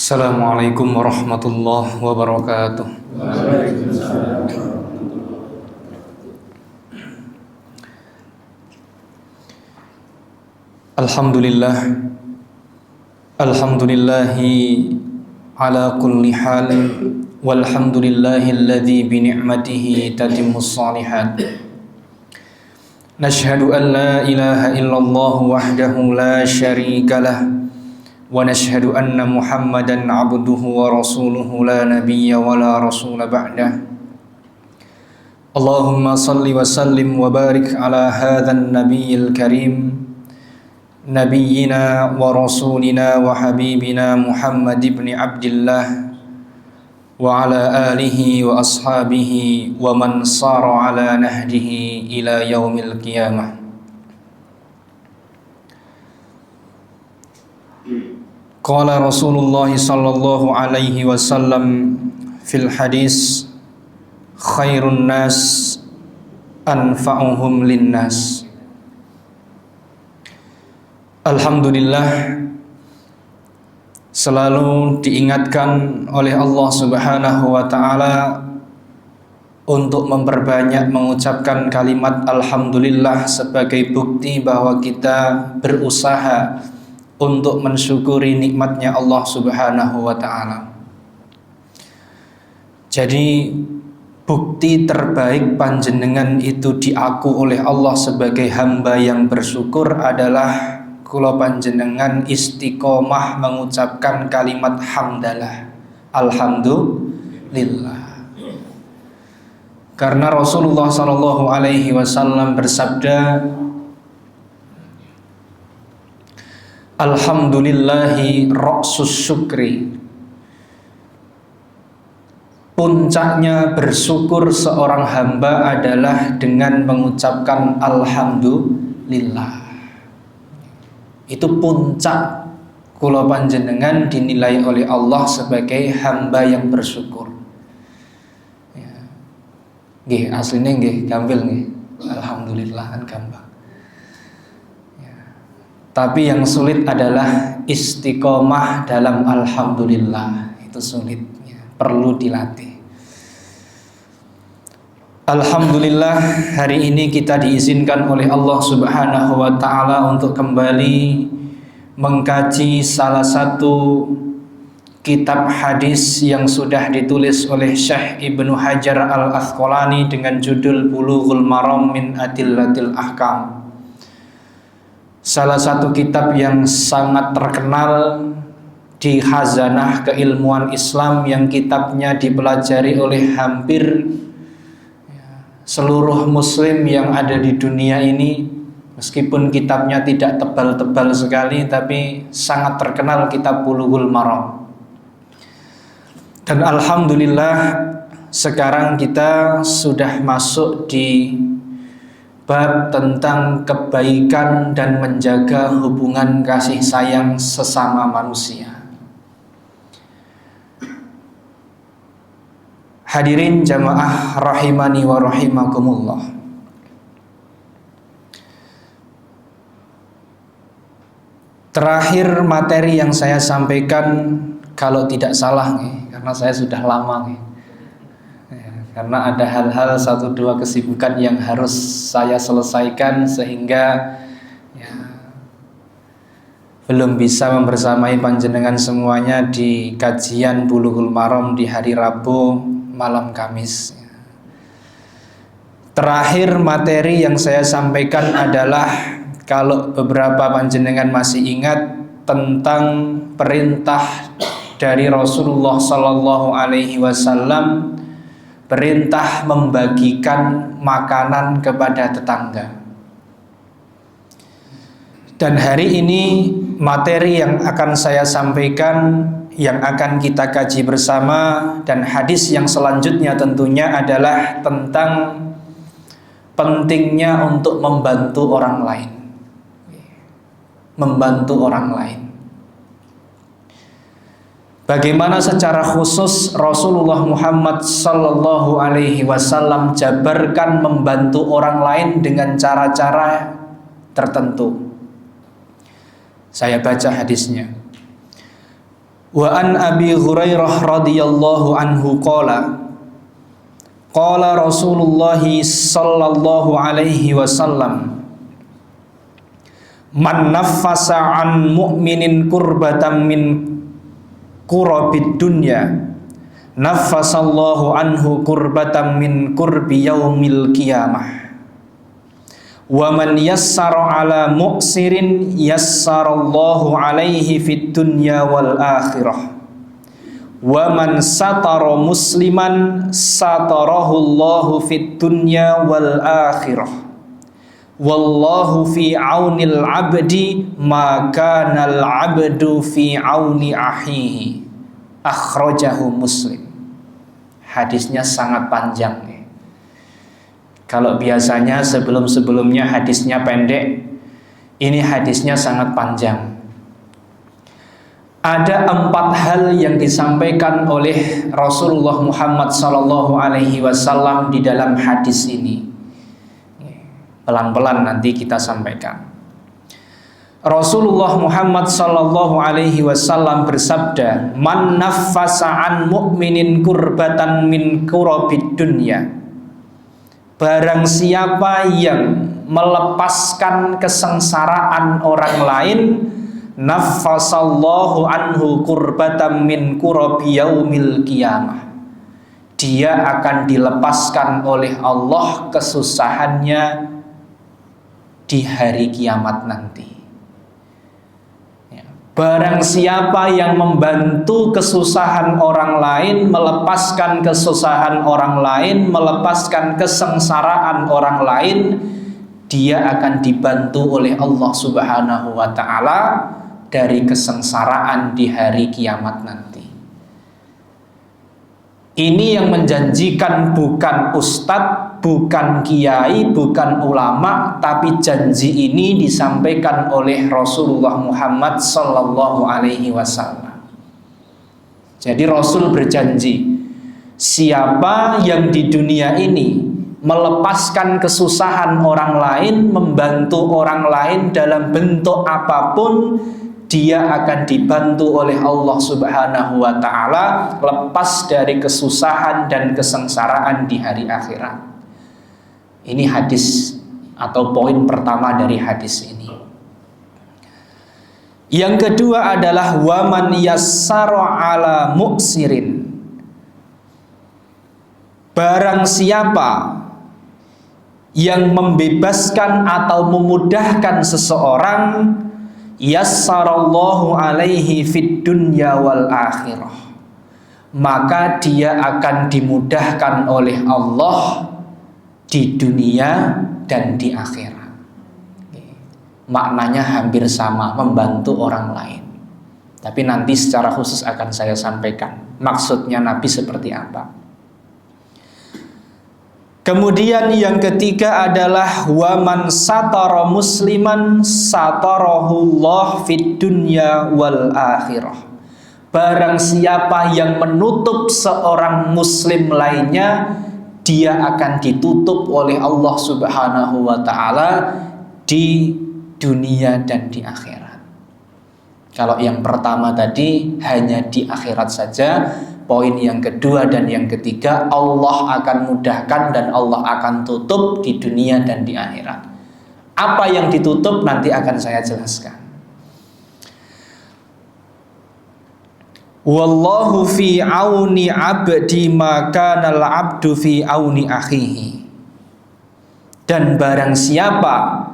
Assalamualaikum warahmatullahi wabarakatuh. Waalaikumsalam. Alhamdulillah, alhamdulillahi ala kulli hal, walhamdulillahilladzi bi ni'matihi tatimmus shalihat. Nashhadu an la ilaha illallah wahdahu la syarika lah, wa nashhadu anna Muhammadan abduhu wa rasuluhu la nabiyya wa la rasula ba'dah. Allahumma salli wa sallim wa barik ala hadzal nabiyil karim, nabiyyina wa rasulina wa habibina Muhammad ibn Abdillah wa ala alihi wa ashabihi wa man sara ala nahdihi ila yaumil qiyamah. Qala Rasulullah sallallahu alaihi wasallam fil hadis, khairun nas anfa'uhum linnas. Alhamdulillah, selalu diingatkan oleh Allah Subhanahu wa ta'ala untuk memperbanyak mengucapkan kalimat alhamdulillah sebagai bukti bahwa kita berusaha untuk mensyukuri nikmatnya Allah Subhanahu wa ta'ala. Jadi bukti terbaik panjenengan itu diaku oleh Allah sebagai hamba yang bersyukur adalah kula panjenengan istiqomah mengucapkan kalimat hamdalah, alhamdulillah. Karena Rasulullah sallallahu alaihi wasallam bersabda, alhamdulillahi ra'sus syukri. Puncaknya bersyukur seorang hamba adalah dengan mengucapkan alhamdulillah. Itu puncak kula panjenengan dinilai oleh Allah sebagai hamba yang bersyukur. Ya. Nggih, asline nggih gampil nggih. Alhamdulillah kan gampang. Ya. Tapi yang sulit adalah istiqomah dalam alhamdulillah. Itu sulit, ya. Perlu dilatih. Alhamdulillah, hari ini kita diizinkan oleh Allah Subhanahu wa ta'ala untuk kembali mengkaji salah satu kitab hadis yang sudah ditulis oleh Syekh Ibnu Hajar Al-Asqalani dengan judul Bulughul Maram min Adillatil Ahkam. Salah satu kitab yang sangat terkenal di khazanah keilmuan Islam, yang kitabnya dipelajari oleh hampir seluruh muslim yang ada di dunia ini. Meskipun kitabnya tidak tebal-tebal sekali, tapi sangat terkenal kitab Bulughul Maram. Dan alhamdulillah sekarang kita sudah masuk di bab tentang kebaikan dan menjaga hubungan kasih sayang sesama manusia. Hadirin jamaah rahimani wa rahimakumullah. Terakhir materi yang saya sampaikan, kalau tidak salah nih, karena saya sudah lama nih, karena ada hal-hal 1-2 kesibukan yang harus saya selesaikan sehingga belum bisa membersamai panjenengan semuanya di kajian Bulughul Maram di hari Rabu malam Kamis. Terakhir materi yang saya sampaikan adalah, kalau beberapa panjenengan masih ingat, tentang perintah dari Rasulullah sallallahu alaihi wasallam, perintah membagikan makanan kepada tetangga. Dan hari ini materi yang akan saya sampaikan, yang akan kita kaji bersama, dan hadis yang selanjutnya tentunya adalah tentang pentingnya untuk membantu orang lain. Membantu orang lain. Bagaimana secara khusus Rasulullah Muhammad sallallahu alaihi wasallam jabarkan membantu orang lain dengan cara-cara tertentu. Saya baca hadisnya. Wa an Abi Hurairah radhiyallahu anhu qala Rasulullah sallallahu alaihi wasallam, man naffasa an mu'minin kurbatan min kurabid dunya naffasallahu anhu kurbatan min kurbi yaumil qiyamah. Wa man yassara ala mu'sirin yassarallahu alaihi fid dunya wal akhirah. Wa man satara musliman satarahu Allahu fid dunya wal akhirah. Wallahu fi aunil abdi ma kana al abdu fi auni akhihi. Akhrajahu Muslim. Hadisnya sangat panjang nih. Kalau biasanya sebelum-sebelumnya hadisnya pendek, ini hadisnya sangat panjang. Ada 4 hal yang disampaikan oleh Rasulullah Muhammad SAW di dalam hadis ini. Pelan-pelan nanti kita sampaikan. Rasulullah Muhammad SAW bersabda, man naffasa an mu'minin kurbatan min kurabid dunya. Barang siapa yang melepaskan kesengsaraan orang lain, naffasallahu anhu kurbatan min kurabi yaumil qiyamah. Dia akan dilepaskan oleh Allah kesusahannya di hari kiamat nanti. Barang siapa yang membantu kesusahan orang lain, melepaskan kesusahan orang lain, melepaskan kesengsaraan orang lain, dia akan dibantu oleh Allah Subhanahu wa ta'ala dari kesengsaraan di hari kiamat nanti. Ini yang menjanjikan bukan ustadz, bukan kiai, bukan ulama, tapi janji ini disampaikan oleh Rasulullah Muhammad sallallahu alaihi wasallam. Jadi Rasul berjanji, siapa yang di dunia ini melepaskan kesusahan orang lain, membantu orang lain dalam bentuk apapun, dia akan dibantu oleh Allah Subhanahu wa ta'ala lepas dari kesusahan dan kesengsaraan di hari akhirat. Ini hadis atau poin pertama dari hadis ini. Yang kedua adalah waman yassara ala mu'sirin. Barang siapa yang membebaskan atau memudahkan seseorang, yassarallahu alaihi fid dunya wal akhirah, maka dia akan dimudahkan oleh Allah di dunia dan di akhirat. Maknanya hampir sama, membantu orang lain. Tapi nanti secara khusus akan saya sampaikan maksudnya Nabi seperti apa. Kemudian yang ketiga adalah waman satara musliman satarahullah fid dunya wal akhirah. Barang siapa yang menutup seorang muslim lainnya, dia akan ditutup oleh Allah Subhanahu wa ta'ala di dunia dan di akhirat. Kalau yang pertama tadi hanya di akhirat saja, poin yang kedua dan yang ketiga Allah akan mudahkan dan Allah akan tutup di dunia dan di akhirat. Apa yang ditutup nanti akan saya jelaskan. Wallahu fi auni abdi ma kana al-abdu fi auni akhihi. Dan barang siapa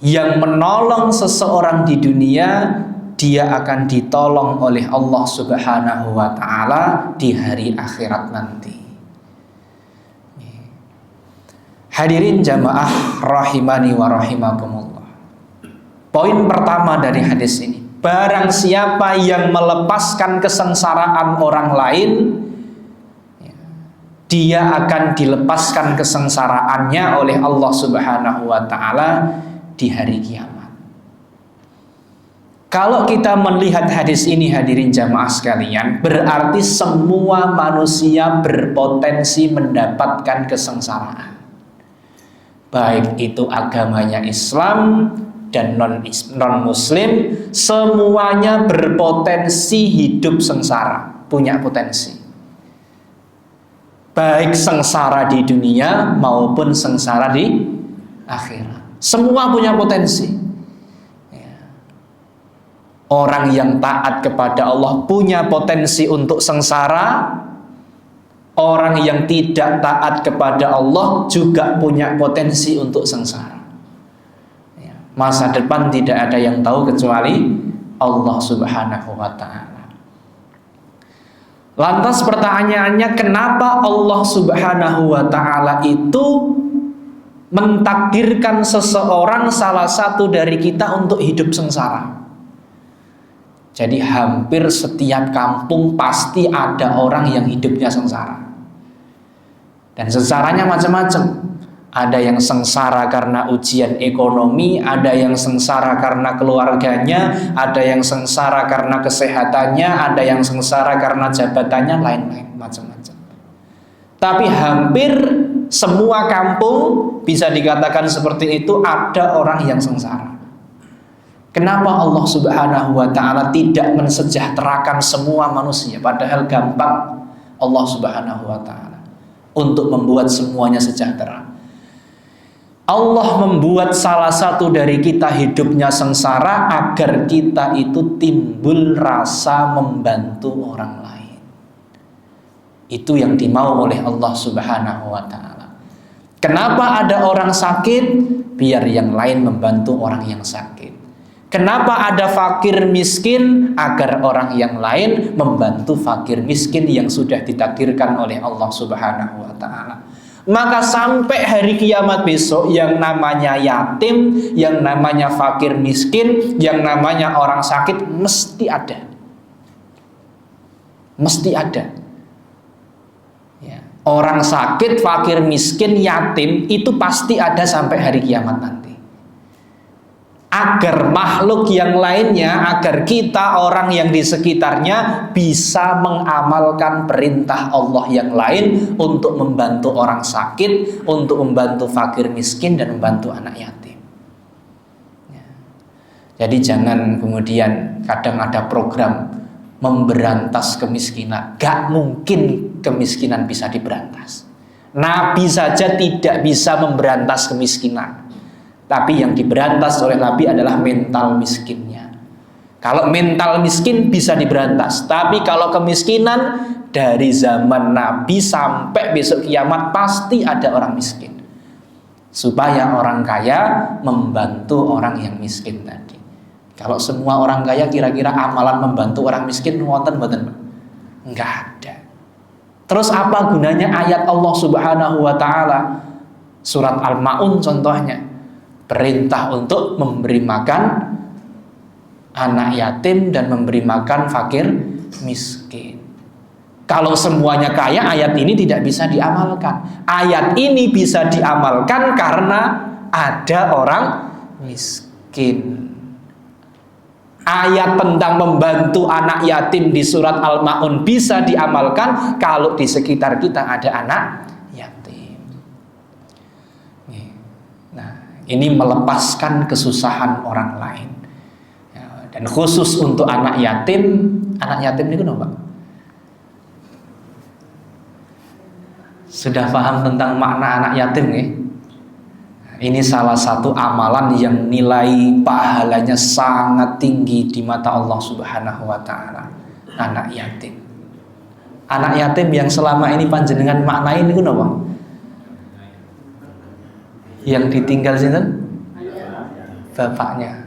yang menolong seseorang di dunia, dia akan ditolong oleh Allah Subhanahu wa ta'ala di hari akhirat nanti. Hadirin jamaah rahimani wa rahimakumullah. Poin pertama dari hadis ini, barang siapa yang melepaskan kesengsaraan orang lain, dia akan dilepaskan kesengsaraannya oleh Allah Subhanahu wa ta'ala di hari kiamat. Kalau kita melihat hadis ini hadirin jamaah sekalian, berarti semua manusia berpotensi mendapatkan kesengsaraan. Baik itu agamanya Islam dan non muslim semuanya berpotensi hidup sengsara, punya potensi. Baik sengsara di dunia maupun sengsara di akhirat. Semua punya potensi. Orang yang taat kepada Allah punya potensi untuk sengsara. Orang yang tidak taat kepada Allah juga punya potensi untuk sengsara. Masa depan tidak ada yang tahu kecuali Allah Subhanahu wa ta'ala. Lantas pertanyaannya, kenapa Allah Subhanahu wa ta'ala itu mentakdirkan seseorang, salah satu dari kita, untuk hidup sengsara? Jadi hampir setiap kampung pasti ada orang yang hidupnya sengsara. Dan sengsaranya macam-macam. Ada yang sengsara karena ujian ekonomi, ada yang sengsara karena keluarganya, ada yang sengsara karena kesehatannya, ada yang sengsara karena jabatannya, lain-lain, macam-macam. Tapi hampir semua kampung bisa dikatakan seperti itu, ada orang yang sengsara. Kenapa Allah Subhanahu wa ta'ala tidak mensejahterakan semua manusia? Padahal gampang Allah Subhanahu wa ta'ala untuk membuat semuanya sejahtera. Allah membuat salah satu dari kita hidupnya sengsara agar kita itu timbul rasa membantu orang lain. Itu yang dimau oleh Allah Subhanahu wa ta'ala. Kenapa ada orang sakit? Biar yang lain membantu orang yang sakit. Kenapa ada fakir miskin? Agar orang yang lain membantu fakir miskin yang sudah ditakdirkan oleh Allah Subhanahu wa ta'ala. Maka sampai hari kiamat besok, yang namanya yatim, yang namanya fakir miskin, yang namanya orang sakit mesti ada. Mesti ada. Ya. Orang sakit, fakir miskin, yatim itu pasti ada sampai hari kiamat nanti. Agar makhluk yang lainnya, agar kita, orang yang di sekitarnya bisa mengamalkan perintah Allah yang lain untuk membantu orang sakit, untuk membantu fakir miskin, dan membantu anak yatim. Ya. Jadi jangan kemudian kadang ada program memberantas kemiskinan. Gak mungkin kemiskinan bisa diberantas. Nabi saja tidak bisa memberantas kemiskinan. Tapi yang diberantas oleh Nabi adalah mental miskinnya. Kalau mental miskin bisa diberantas, tapi kalau kemiskinan dari zaman Nabi sampai besok kiamat pasti ada orang miskin. Supaya orang kaya membantu orang yang miskin tadi. Kalau semua orang kaya kira-kira amalan membantu orang miskin wonten mboten? Enggak ada. Terus apa gunanya ayat Allah Subhanahu wa ta'ala? Surat Al-Ma'un contohnya. Perintah untuk memberi makan anak yatim dan memberi makan fakir miskin. Kalau semuanya kaya, ayat ini tidak bisa diamalkan. Ayat ini bisa diamalkan karena ada orang miskin. Ayat tentang membantu anak yatim di surat Al-Ma'un bisa diamalkan kalau di sekitar kita ada anak yatim. Nah, ini melepaskan kesusahan orang lain. Ya, dan khusus untuk anak yatim ini kenapa? Sudah paham tentang makna anak yatim ya? Ini salah satu amalan yang nilai pahalanya sangat tinggi di mata Allah Subhanahu wa ta'ala. Anak yatim. Anak yatim yang selama ini panjenengan maknai ini kenapa? Yang ditinggal sinten? Bapaknya.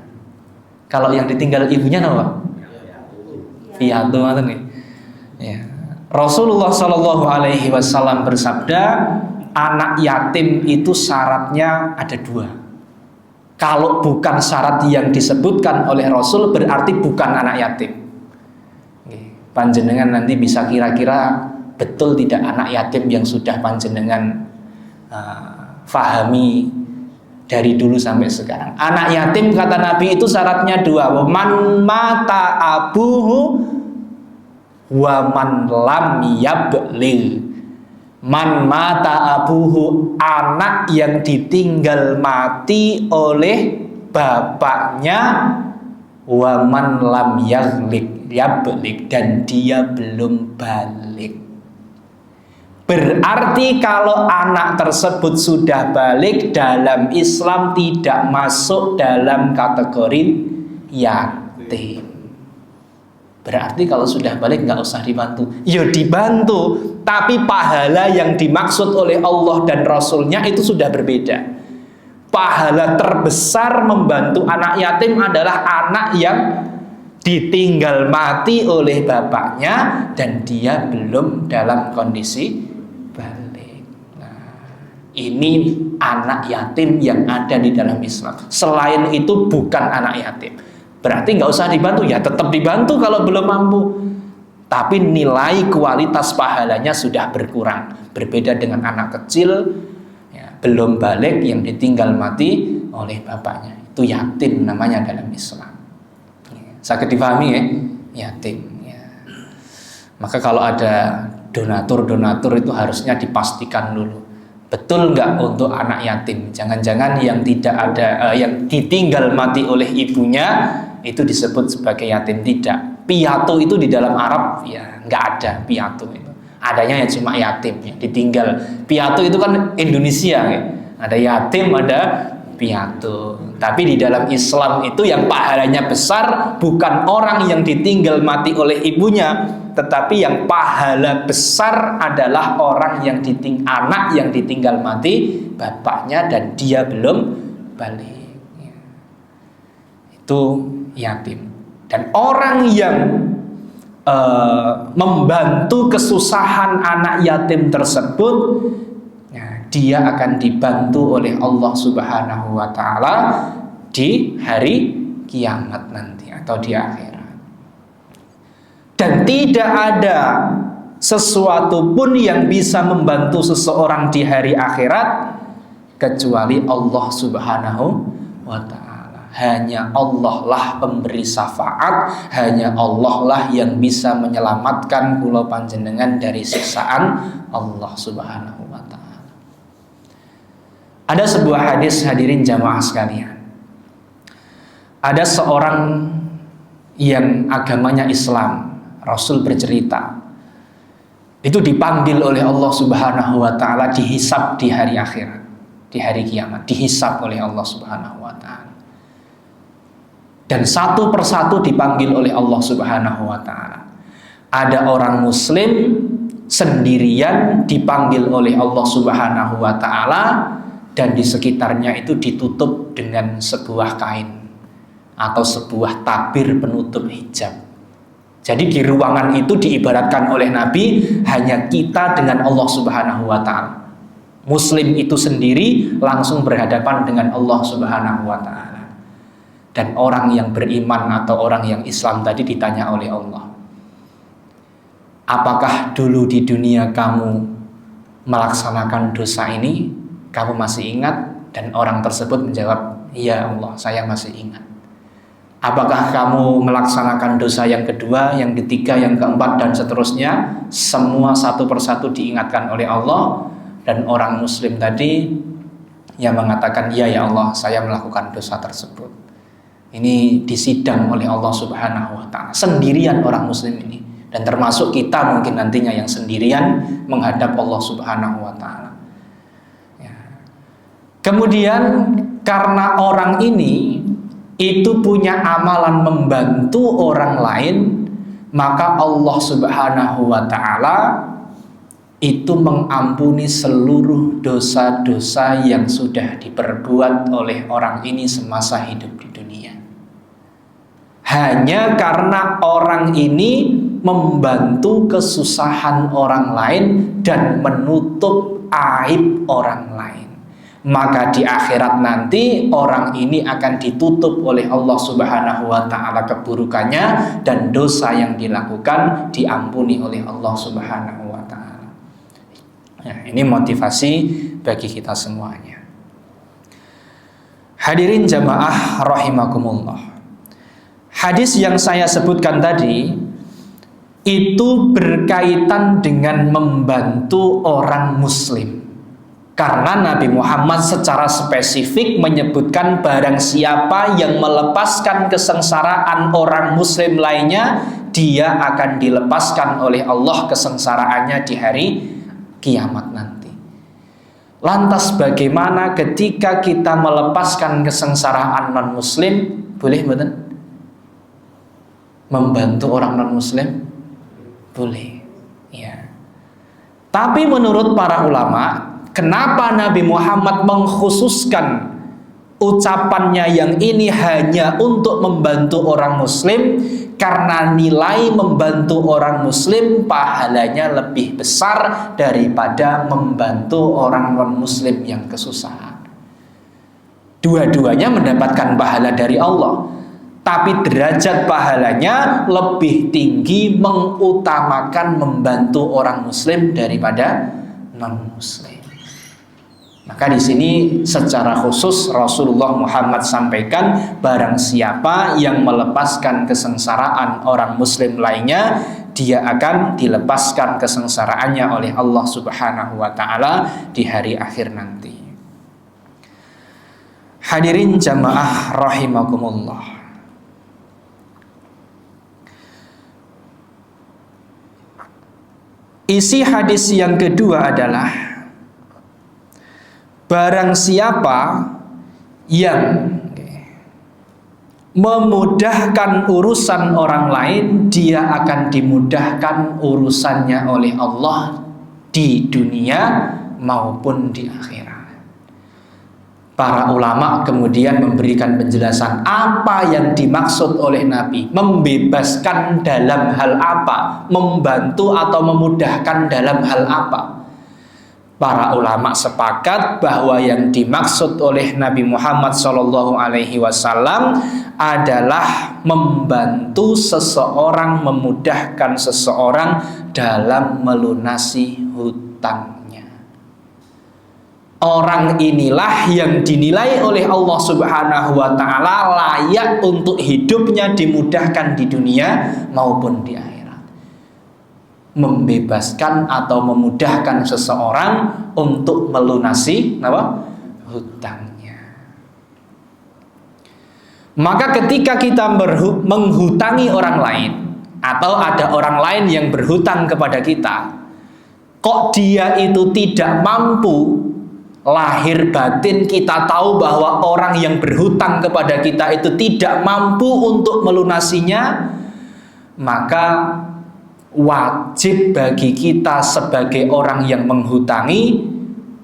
Kalau yang ditinggal ibunya apa? Piatu ngoten nggih. Ya. Rasulullah Shallallahu alaihi wasallam bersabda, anak yatim itu syaratnya ada 2. Kalau bukan syarat yang disebutkan oleh Rasul berarti bukan anak yatim. Panjenengan nanti bisa kira-kira betul tidak anak yatim yang sudah panjenengan fahami dari dulu sampai sekarang. Anak yatim kata Nabi itu syaratnya 2. Man mata abuhu wa man lam yabligh. Man mata abuhu, anak yang ditinggal mati oleh bapaknya waman lam yablik dan dia belum balik. Berarti kalau anak tersebut sudah balik, dalam Islam tidak masuk dalam kategori yatim. Berarti kalau sudah balik nggak usah dibantu. Ya dibantu, tapi pahala yang dimaksud oleh Allah dan Rasulnya itu sudah berbeda. Pahala terbesar membantu anak yatim adalah anak yang ditinggal mati oleh bapaknya dan dia belum dalam kondisi balik. Nah, ini anak yatim yang ada di dalam Islam. Selain itu bukan anak yatim. Berarti nggak usah dibantu, ya tetap dibantu kalau belum mampu. Tapi nilai kualitas pahalanya sudah berkurang. Berbeda dengan anak kecil, ya, belum balik yang ditinggal mati oleh bapaknya. Itu yatim namanya dalam Islam. Sakit dipahami ya, yatim. Ya. Maka kalau ada donatur itu harusnya dipastikan dulu. Betul nggak untuk anak yatim? Jangan-jangan yang tidak ada, yang ditinggal mati oleh ibunya itu disebut sebagai yatim. Tidak. Piatu itu di dalam Arab ya nggak ada piatu itu. Adanya ya cuma yatim ya, ditinggal. Piatu itu kan Indonesia ya. Ada yatim, ada piatu. Tapi di dalam Islam itu yang pahalanya besar bukan orang yang ditinggal mati oleh ibunya, tetapi yang pahala besar adalah orang yang anak yang ditinggal mati bapaknya dan dia belum balik. Itu yatim. Dan orang yang membantu kesusahan anak yatim tersebut, dia akan dibantu oleh Allah Subhanahu wa Ta'ala di hari kiamat nanti atau di akhirat. Dan tidak ada sesuatu pun yang bisa membantu seseorang di hari akhirat kecuali Allah Subhanahu wa Ta'ala. Hanya Allah lah pemberi syafaat, hanya Allah lah yang bisa menyelamatkan kula panjenengan dari siksaan Allah Subhanahu wa Ta'ala. Ada sebuah hadis, hadirin jamaah sekalian. Ada seorang yang agamanya Islam, Rasul bercerita, itu dipanggil oleh Allah Subhanahu wa Ta'ala, dihisab di hari akhirat, di hari kiamat, dihisab oleh Allah Subhanahu wa Ta'ala. Dan satu persatu dipanggil oleh Allah Subhanahu wa Ta'ala. Ada orang muslim sendirian dipanggil oleh Allah Subhanahu wa Ta'ala, dan di sekitarnya itu ditutup dengan sebuah kain atau sebuah tabir penutup hijab. Jadi di ruangan itu diibaratkan oleh Nabi hanya kita dengan Allah Subhanahu wa Ta'ala. Muslim itu sendiri langsung berhadapan dengan Allah Subhanahu wa Ta'ala. Dan orang yang beriman atau orang yang Islam tadi ditanya oleh Allah, apakah dulu di dunia kamu melaksanakan dosa ini? Kamu masih ingat? Dan orang tersebut menjawab, iya Allah, saya masih ingat. Apakah kamu melaksanakan dosa yang kedua, yang ketiga, yang keempat, dan seterusnya? Semua satu persatu diingatkan oleh Allah. Dan orang muslim tadi yang mengatakan, iya ya Allah, saya melakukan dosa tersebut. Ini disidang oleh Allah Subhanahu wa Ta'ala. Sendirian orang muslim ini. Dan termasuk kita mungkin nantinya yang sendirian menghadap Allah Subhanahu wa Ta'ala. Ya. Kemudian karena orang ini itu punya amalan membantu orang lain, maka Allah Subhanahu wa Ta'ala itu mengampuni seluruh dosa-dosa yang sudah diperbuat oleh orang ini semasa hidup di dunia. Hanya karena orang ini membantu kesusahan orang lain dan menutup aib orang lain, maka di akhirat nanti orang ini akan ditutup oleh Allah Subhanahu wa Ta'ala keburukannya, dan dosa yang dilakukan diampuni oleh Allah Subhanahu wa Ta'ala. Nah, ini motivasi bagi kita semuanya. Hadirin jamaah rahimakumullah. Hadis yang saya sebutkan tadi itu berkaitan dengan membantu orang muslim. Karena Nabi Muhammad secara spesifik menyebutkan barang siapa yang melepaskan kesengsaraan orang muslim lainnya, dia akan dilepaskan oleh Allah kesengsaraannya di hari kiamat nanti. Lantas bagaimana ketika kita melepaskan kesengsaraan non muslim? Boleh betul? Membantu orang non muslim? Boleh. Ya. Tapi menurut para ulama, kenapa Nabi Muhammad mengkhususkan ucapannya yang ini hanya untuk membantu orang muslim? Karena nilai membantu orang muslim pahalanya lebih besar daripada membantu orang non-muslim yang kesusahan. Dua-duanya mendapatkan pahala dari Allah, tapi derajat pahalanya lebih tinggi mengutamakan membantu orang muslim daripada non-muslim. Maka di sini secara khusus Rasulullah Muhammad sampaikan, barang siapa yang melepaskan kesengsaraan orang muslim lainnya, dia akan dilepaskan kesengsaraannya oleh Allah Subhanahu wa taala di hari akhir nanti. Hadirin jamaah rahimakumullah. Isi hadis yang kedua adalah, barang siapa yang memudahkan urusan orang lain, dia akan dimudahkan urusannya oleh Allah di dunia maupun di akhirat. Para ulama kemudian memberikan penjelasan apa yang dimaksud oleh Nabi, membebaskan dalam hal apa, membantu atau memudahkan dalam hal apa. Para ulama sepakat bahwa yang dimaksud oleh Nabi Muhammad SAW adalah membantu seseorang, memudahkan seseorang dalam melunasi hutangnya. Orang inilah yang dinilai oleh Allah Subhanahu wa taala layak untuk hidupnya dimudahkan di dunia maupun di akhirat. Membebaskan atau memudahkan seseorang untuk melunasi hutangnya. Maka ketika kita menghutangi orang lain, atau ada orang lain yang berhutang kepada kita, kok dia itu tidak mampu, lahir batin kita tahu bahwa orang yang berhutang kepada kita itu tidak mampu untuk melunasinya, maka wajib bagi kita sebagai orang yang menghutangi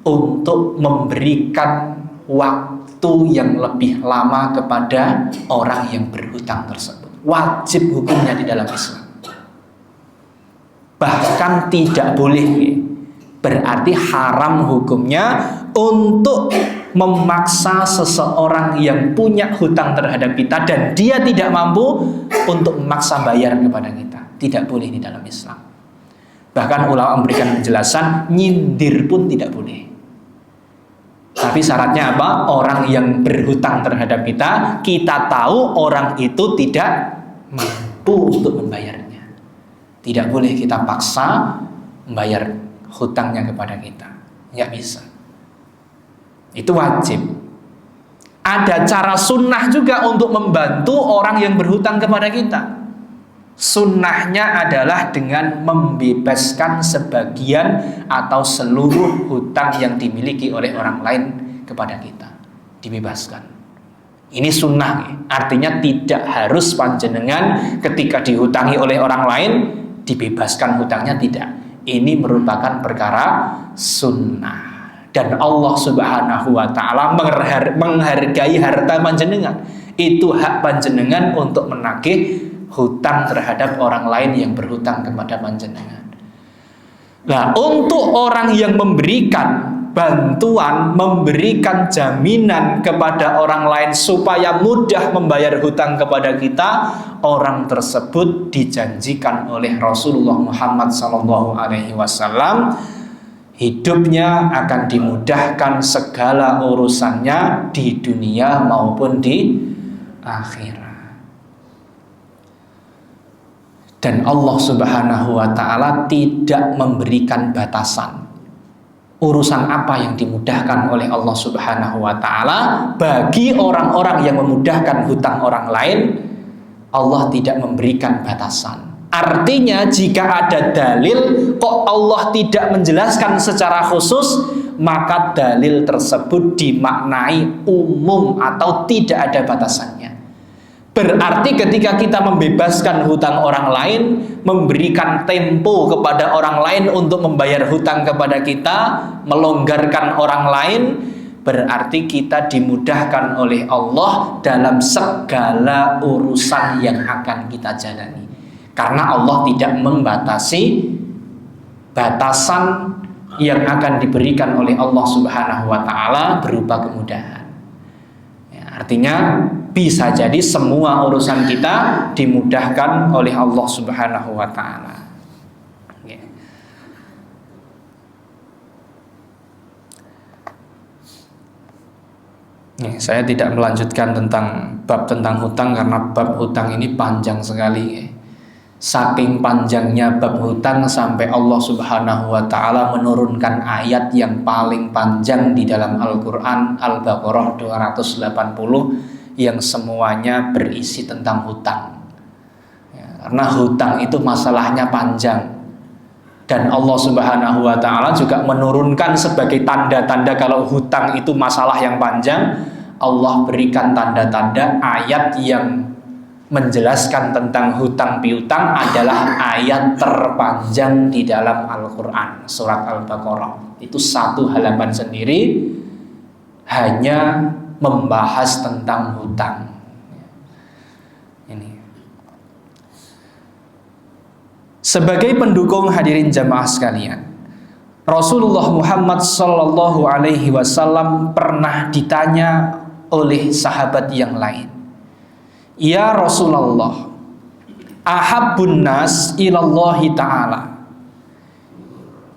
untuk memberikan waktu yang lebih lama kepada orang yang berhutang tersebut. Wajib hukumnya di dalam Islam. Bahkan tidak boleh, berarti haram hukumnya untuk memaksa seseorang yang punya hutang terhadap kita dan dia tidak mampu untuk memaksa bayar kepada kita. Tidak boleh di dalam Islam. Bahkan ulama memberikan penjelasan, nyindir pun tidak boleh. Tapi syaratnya apa? Orang yang berhutang terhadap kita, kita tahu orang itu tidak mampu untuk membayarnya. Tidak boleh kita paksa membayar hutangnya kepada kita. Nggak bisa. Itu wajib. Ada cara sunnah juga untuk membantu orang yang berhutang kepada kita. Sunnahnya adalah dengan membebaskan sebagian atau seluruh hutang yang dimiliki oleh orang lain kepada kita. Dibebaskan. Ini sunnah, artinya tidak harus panjenengan ketika dihutangi oleh orang lain dibebaskan hutangnya, tidak. Ini merupakan perkara sunnah. Dan Allah Subhanahu wa ta'ala menghargai harta panjenengan. Itu hak panjenengan untuk menagih hutang terhadap orang lain yang berhutang kepada panjenengan. Nah, untuk orang yang memberikan bantuan, memberikan jaminan kepada orang lain supaya mudah membayar hutang kepada kita, orang tersebut dijanjikan oleh Rasulullah Muhammad SAW hidupnya akan dimudahkan segala urusannya di dunia maupun di akhirat. Dan Allah Subhanahu wa ta'ala tidak memberikan batasan. urusan apa yang dimudahkan oleh Allah Subhanahu wa taala. Bagi orang-orang yang memudahkan hutang orang lain, Allah tidak memberikan batasan. Artinya jika ada dalil kok Allah tidak menjelaskan secara khusus, maka dalil tersebut dimaknai umum atau tidak ada batasannya. Berarti ketika kita membebaskan hutang orang lain, memberikan tempo kepada orang lain untuk membayar hutang kepada kita, melonggarkan orang lain, berarti kita dimudahkan oleh Allah dalam segala urusan yang akan kita jalani. Karena Allah tidak membatasi batasan yang akan diberikan oleh Allah Subhanahu wa taala berupa kemudahan. Ya, artinya bisa jadi semua urusan kita dimudahkan oleh Allah Subhanahu wa taala. Ya. Saya tidak melanjutkan tentang bab tentang hutang karena bab hutang ini panjang sekali. Saking panjangnya bab hutang sampai Allah Subhanahu wa taala menurunkan ayat yang paling panjang di dalam Al-Qur'an, Al-Baqarah 280, yang semuanya berisi tentang hutang. Ya, karena hutang itu masalahnya panjang. Dan Allah Subhanahu wa taala juga menurunkan sebagai tanda-tanda kalau hutang itu masalah yang panjang. Allah berikan tanda-tanda ayat yang menjelaskan tentang hutang piutang adalah ayat terpanjang di dalam Al-Quran, surat Al-Baqarah. Itu satu halaman sendiri hanya membahas tentang hutang. Ini. Sebagai pendukung hadirin jamaah sekalian, Rasulullah Muhammad Sallallahu Alaihi Wasallam pernah ditanya oleh sahabat yang lain, "Ya Rasulullah, ahabbun nas ilallahi ta'ala."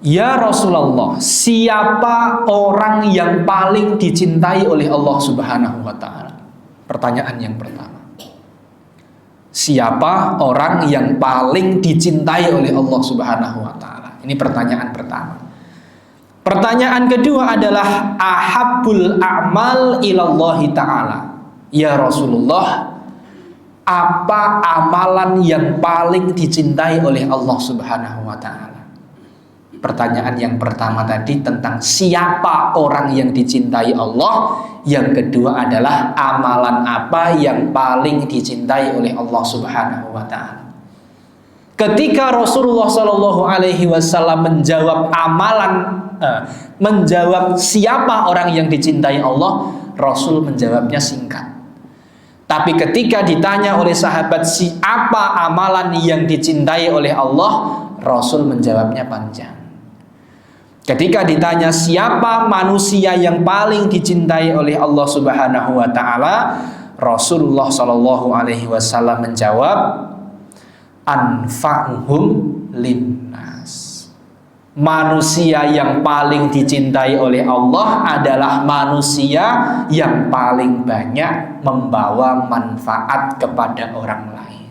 Ya Rasulullah, siapa orang yang paling dicintai oleh Allah Subhanahu wa taala? Pertanyaan yang pertama. Siapa orang yang paling dicintai oleh Allah Subhanahu wa taala? Ini pertanyaan pertama. Pertanyaan kedua adalah ahabbul a'mal ilallahi ta'ala. Ya Rasulullah, apa amalan yang paling dicintai oleh Allah Subhanahu wa taala? Pertanyaan yang pertama tadi tentang siapa orang yang dicintai Allah. Yang kedua adalah amalan apa yang paling dicintai oleh Allah Subhanahu wa taala. Ketika Rasulullah Shallallahu Alaihi Wasallam menjawab siapa orang yang dicintai Allah, Rasul menjawabnya singkat. Tapi ketika ditanya oleh sahabat siapa amalan yang dicintai oleh Allah, Rasul menjawabnya panjang. Ketika ditanya siapa manusia yang paling dicintai oleh Allah Subhanahu wa taala, Rasulullah Shallallahu Alaihi Wasallam menjawab, anfa'uhum linnas. Manusia yang paling dicintai oleh Allah adalah manusia yang paling banyak membawa manfaat kepada orang lain.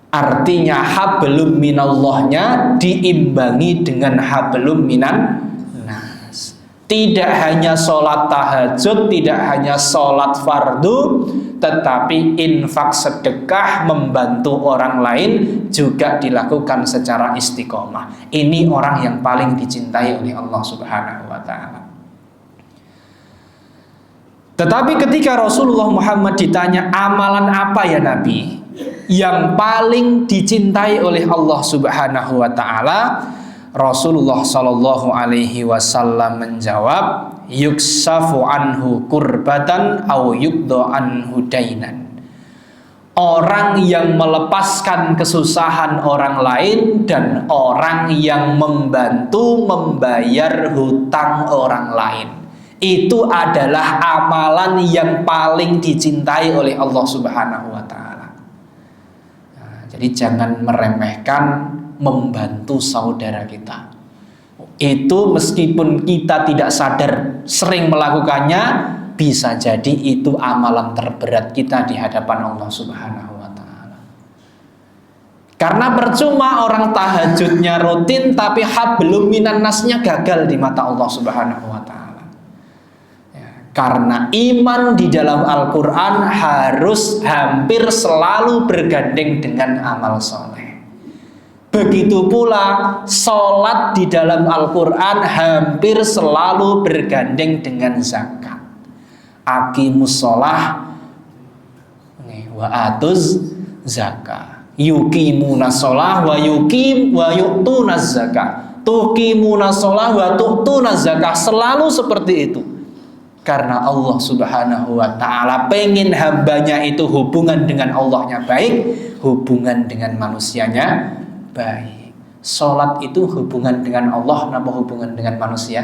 Artinya hablum minallahnya diimbangi dengan hablum minan nas. Tidak hanya sholat tahajud, tidak hanya sholat fardu, tetapi infak sedekah membantu orang lain juga dilakukan secara istiqomah. Ini orang yang paling dicintai oleh Allah Subhanahu wa taala. Tetapi ketika Rasulullah Muhammad ditanya amalan apa ya Nabi yang paling dicintai oleh Allah Subhanahu wa taala, Rasulullah Shallallahu Alaihi Wasallam menjawab, yuksafu anhu kurbatan au yukdo anhu dainan. Orang yang melepaskan kesusahan orang lain dan orang yang membantu membayar hutang orang lain. Itu adalah amalan yang paling dicintai oleh Allah Subhanahu wa taala. Jadi jangan meremehkan membantu saudara kita. Itu meskipun kita tidak sadar sering melakukannya, bisa jadi itu amalan terberat kita di hadapan Allah Subhanahu wa taala. Karena percuma orang tahajudnya rutin tapi hablum minan nasnya gagal di mata Allah Subhanahu wa taala. Karena iman di dalam Al-Quran harus hampir selalu bergandeng dengan amal soleh. Begitu pula sholat di dalam Al-Quran hampir selalu bergandeng dengan zakat. Aqimus sholah wa atuz zakat. Yuqimuna sholah wa yu'tuna zakat. Tuqimuna sholah wa tu'tuna zakat. Selalu seperti itu. Karena Allah Subhanahu wa ta'ala pengen hambanya itu hubungan dengan Allahnya baik, hubungan dengan manusianya baik. Sholat itu hubungan dengan Allah, apa hubungan dengan manusia?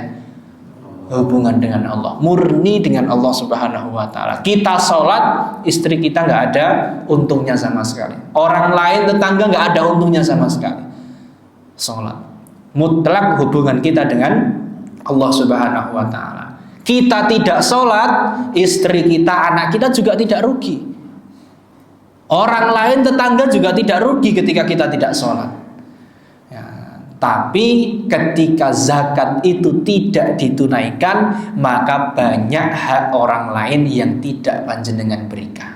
Hubungan dengan Allah, murni dengan Allah Subhanahu wa ta'ala. Kita sholat, istri kita nggak ada untungnya sama sekali. Orang lain, tetangga nggak ada untungnya sama sekali. Sholat mutlak hubungan kita dengan Allah Subhanahu wa ta'ala. Kita tidak sholat, istri kita, anak kita juga tidak rugi. Orang lain, tetangga juga tidak rugi ketika kita tidak sholat. Tapi ketika zakat itu tidak ditunaikan, maka banyak hak orang lain yang tidak panjenengan berikan.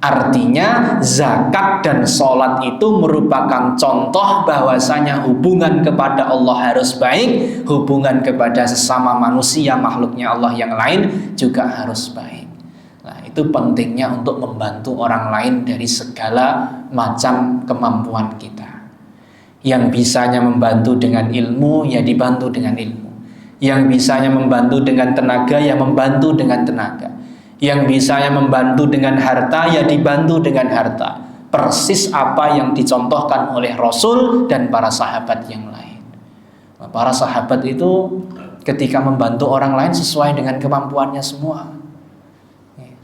Artinya zakat dan sholat itu merupakan contoh bahwasanya hubungan kepada Allah harus baik, hubungan kepada sesama manusia makhluknya Allah yang lain juga harus baik. Nah, itu pentingnya untuk membantu orang lain dari segala macam kemampuan kita. Yang bisanya membantu dengan ilmu, ya dibantu dengan ilmu. Yang bisanya membantu dengan tenaga, ya membantu dengan tenaga. Yang bisanya membantu dengan harta, ya dibantu dengan harta. Persis apa yang dicontohkan oleh Rasul dan para sahabat yang lain. Para sahabat itu ketika membantu orang lain sesuai dengan kemampuannya semua.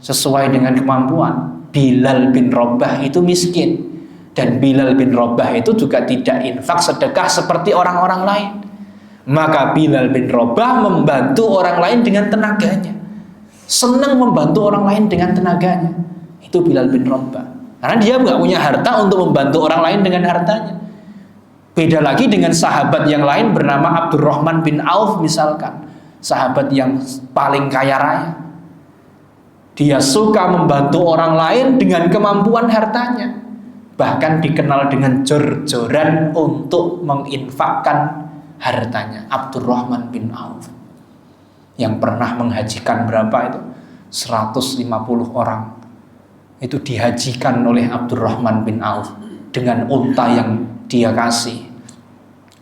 Sesuai dengan kemampuan. Bilal bin Rabah itu miskin. Dan Bilal bin Rabah itu juga tidak infak sedekah seperti orang-orang lain. Maka Bilal bin Rabah membantu orang lain dengan tenaganya. Senang membantu orang lain dengan tenaganya. Itu Bilal bin Rabah. Karena dia nggak punya harta untuk membantu orang lain dengan hartanya. Beda lagi dengan sahabat yang lain bernama Abdurrahman bin Auf misalkan. Sahabat yang paling kaya raya. Dia suka membantu orang lain dengan kemampuan hartanya. Bahkan dikenal dengan jor-joran untuk menginfakkan hartanya. Abdurrahman bin Auf yang pernah menghajikan berapa itu? 150 orang. Itu dihajikan oleh Abdurrahman bin Auf dengan unta yang dia kasih,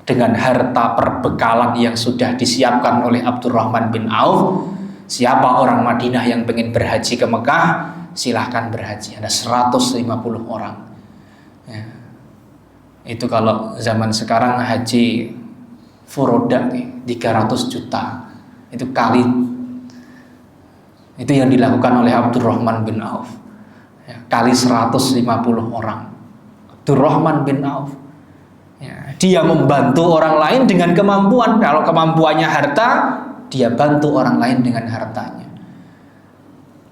dengan harta perbekalan yang sudah disiapkan oleh Abdurrahman bin Auf. Siapa orang Madinah yang pengen berhaji ke Mekah, silahkan berhaji. Ada 150 orang. Ya. Itu kalau zaman sekarang haji furoda nih 300 juta itu kali, itu yang dilakukan oleh Abdurrahman bin Auf ya, kali 150 orang. Abdurrahman bin Auf ya, dia membantu orang lain dengan kemampuan. Kalau kemampuannya harta, dia bantu orang lain dengan hartanya.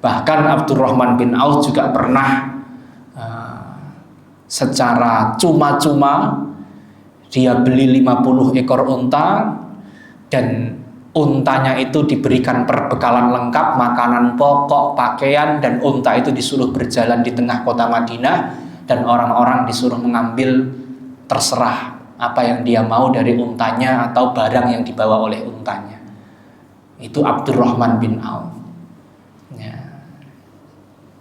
Bahkan Abdurrahman bin Auf juga pernah secara cuma-cuma dia beli 50 ekor unta, dan untanya itu diberikan perbekalan lengkap, makanan pokok, pakaian, dan unta itu disuruh berjalan di tengah kota Madinah, dan orang-orang disuruh mengambil terserah apa yang dia mau dari untanya atau barang yang dibawa oleh untanya. Itu Abdurrahman bin Auf ya.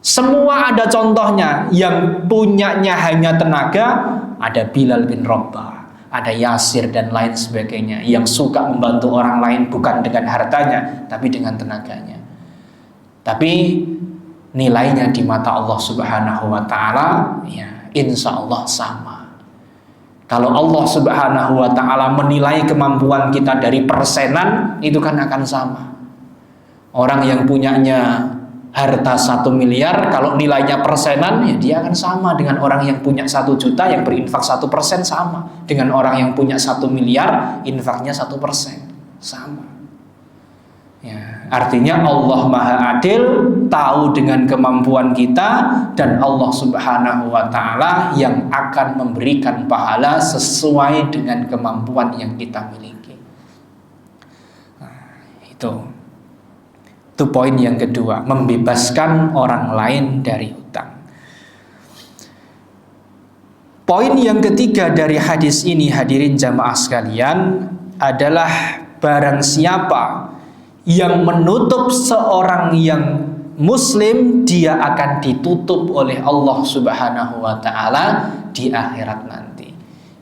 Semua ada contohnya. Yang punyanya hanya tenaga, ada Bilal bin Rabah, ada Yasir dan lain sebagainya, yang suka membantu orang lain bukan dengan hartanya tapi dengan tenaganya. Tapi nilainya di mata Allah Subhanahu wa ta'ala ya insya Allah sama. Kalau Allah Subhanahu wa ta'ala menilai kemampuan kita dari persenan, itu kan akan sama. Orang yang punyanya harta 1 miliar, kalau nilainya persenan, ya dia akan sama dengan orang yang punya 1 juta yang berinfak 1% sama dengan orang yang punya 1 miliar infaknya 1% sama. Ya, artinya Allah Maha Adil, tahu dengan kemampuan kita, dan Allah Subhanahu wa Ta'ala yang akan memberikan pahala sesuai dengan kemampuan yang kita miliki. Nah, itu poin yang kedua, membebaskan orang lain dari hutang. Poin yang ketiga dari hadis ini, hadirin jamaah sekalian, adalah barang siapa yang menutup seorang yang muslim, dia akan ditutup oleh Allah Subhanahu wa Ta'ala di akhirat nanti.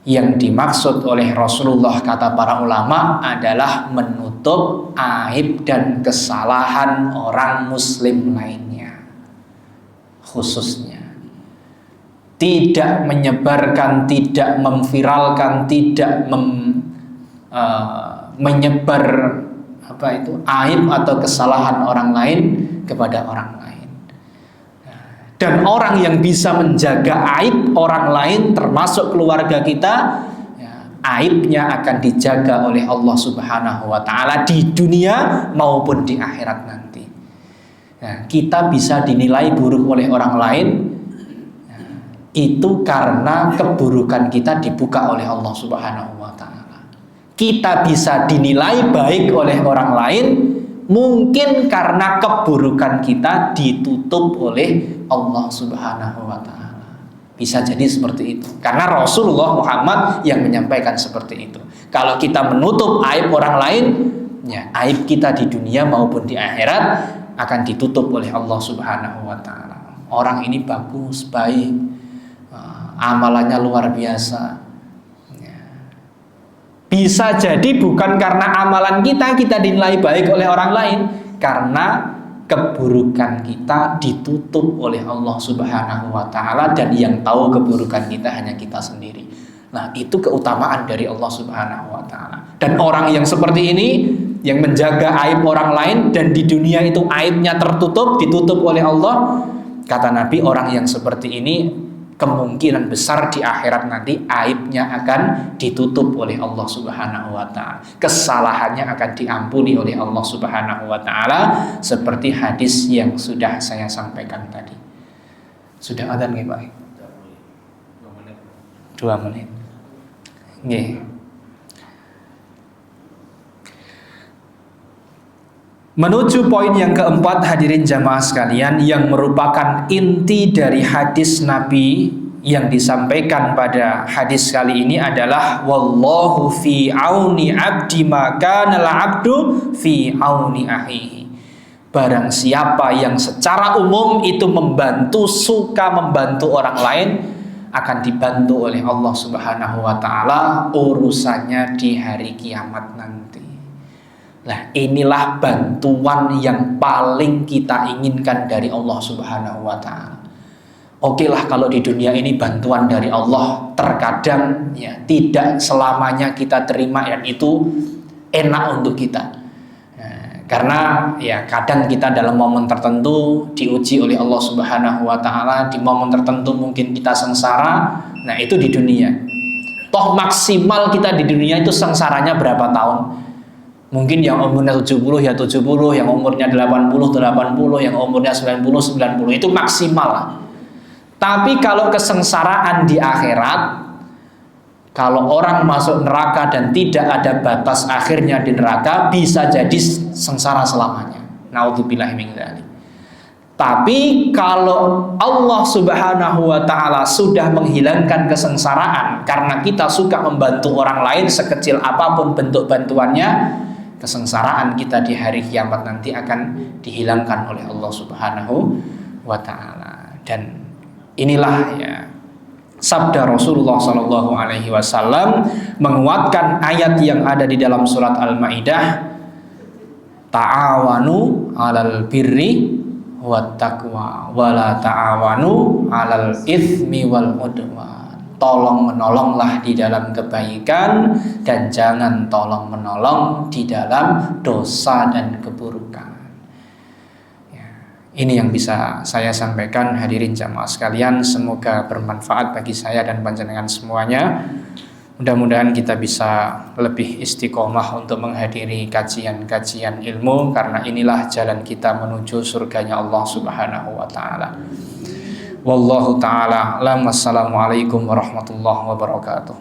Yang dimaksud oleh Rasulullah, kata para ulama, adalah menutup aib dan kesalahan orang muslim lainnya, khususnya tidak menyebarkan, tidak memviralkan, tidak menyebar aib atau kesalahan orang lain kepada orang lain. Dan orang yang bisa menjaga aib orang lain, termasuk keluarga kita, aibnya akan dijaga oleh Allah Subhanahu wa Ta'ala di dunia maupun di akhirat nanti. Kita bisa dinilai buruk oleh orang lain, itu karena keburukan kita dibuka oleh Allah Subhanahu wa Ta'ala. Kita bisa dinilai baik oleh orang lain, mungkin karena keburukan kita ditutup oleh Allah Subhanahu wa Ta'ala. Bisa jadi seperti itu, karena Rasulullah Muhammad yang menyampaikan seperti itu. Kalau kita menutup aib orang lain, ya, aib kita di dunia maupun di akhirat akan ditutup oleh Allah Subhanahu wa Ta'ala. Orang ini bagus, baik, amalannya luar biasa. Bisa jadi bukan karena amalan kita dinilai baik oleh orang lain, karena keburukan kita ditutup oleh Allah Subhanahu wa Ta'ala, dan yang tahu keburukan kita hanya kita sendiri. Nah, itu keutamaan dari Allah Subhanahu wa Ta'ala. Dan orang yang seperti ini, yang menjaga aib orang lain, dan di dunia itu aibnya tertutup, ditutup oleh Allah, kata Nabi, orang yang seperti ini kemungkinan besar di akhirat nanti aibnya akan ditutup oleh Allah Subhanahu wa Ta'ala. Kesalahannya akan diampuni oleh Allah Subhanahu wa Ta'ala, seperti hadis yang sudah saya sampaikan tadi. Sudah adzan nggih, Pak? 2 menit. Nggih. Menuju poin yang keempat, hadirin jamaah sekalian, yang merupakan inti dari hadis Nabi yang disampaikan pada hadis kali ini adalah wallahu fi auni abdi ma kana al-abdu fi auni akhihi. Barang siapa yang secara umum itu suka membantu orang lain, akan dibantu oleh Allah Subhanahu wa Ta'ala urusannya di hari kiamat nanti. Nah, inilah bantuan yang paling kita inginkan dari Allah Subhanahu wa Ta'ala. Oke lah, kalau di dunia ini bantuan dari Allah terkadang ya tidak selamanya kita terima, dan itu enak untuk kita. Karena ya kadang kita dalam momen tertentu diuji oleh Allah Subhanahu wa Ta'ala, di momen tertentu mungkin kita sengsara. Nah, itu di dunia. Toh maksimal kita di dunia itu sengsaranya berapa tahun? Mungkin yang umurnya 70 ya 70, yang umurnya 80, yang umurnya 90, itu maksimal lah. Tapi kalau kesengsaraan di akhirat, kalau orang masuk neraka dan tidak ada batas akhirnya di neraka, bisa jadi sengsara selamanya. Naudzubillahi min dzalik. Tapi kalau Allah Subhanahu wa Ta'ala sudah menghilangkan kesengsaraan karena kita suka membantu orang lain, sekecil apapun bentuk bantuannya, kesengsaraan kita di hari kiamat nanti akan dihilangkan oleh Allah Subhanahu wa Ta'ala. Dan inilah ya sabda Rasulullah Sallallahu Alaihi Wasallam menguatkan ayat yang ada di dalam surat Al-Maidah, ta'awanu 'alal birri wat taqwa wa la ta'awanu 'alal itsmi wal udwan. Tolong menolonglah di dalam kebaikan, dan jangan tolong menolong di dalam dosa dan keburukan. Ini yang bisa saya sampaikan, hadirin jamaah sekalian. Semoga bermanfaat bagi saya dan panjenengan semuanya. Mudah-mudahan kita bisa lebih istiqomah untuk menghadiri kajian-kajian ilmu, karena inilah jalan kita menuju surganya Allah Subhanahu wa taala. Wallahu taala a'lam. Wassalamualaikum warahmatullahi wabarakatuh.